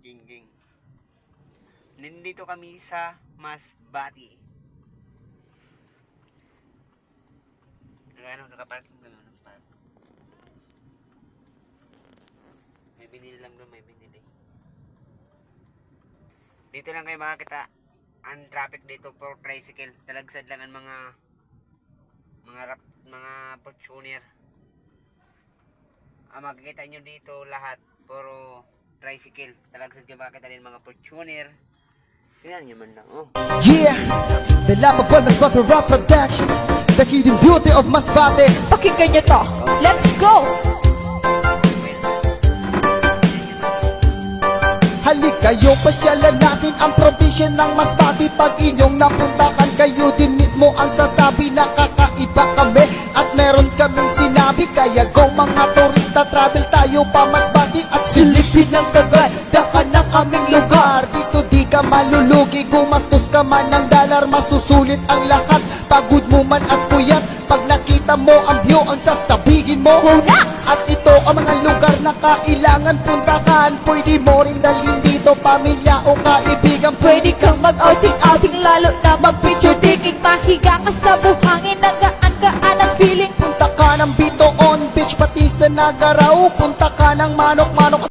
Ging. Nandito kami sa Masbate. Nakaparking kami ng park. May binili lang doon, may binili. Dito lang kayo makakita ang traffic dito for tricycle. Talagsad lang ang mga Fortuner. Makikita nyo dito lahat puro tricycle. Talagsad kayo makakita din mga Fortuner. Tingnan nyo man lang, oh. Yeah, the lovable Masbate Rap Production, the hidden beauty of Masbate. Pakinggan nyo to. Let's go! Halikayo, pasyalan natin ang probinsya ng Masbate. Pag inyong napuntahan, kayo din mismo ang sasabi na kakaiba kami. At meron kaming sinabi, kaya go mga turista, travel tayo pa Masbate. At silipin ng kaganda ka ng aming lugar. Dito di ka malulugi, gumastos ka man ng dollar, masusulit ang lahat. Pagod mo man at puyat, pag nakita mo ang view, ang sasabihin mo, Relax! at ito ang mga lugar na kailangan puntahan. Pwede mo rin dalhin dito pamilya o kaibigan. Pwede kang mag-outing-outing, lalo na mag-picture taking. Mahiga ka sa buhangin, nagaan-gaan ang feeling. Punta ka ng Bitoon Beach, pati sa Nagaraw. Punta ka ng Manok-Manok.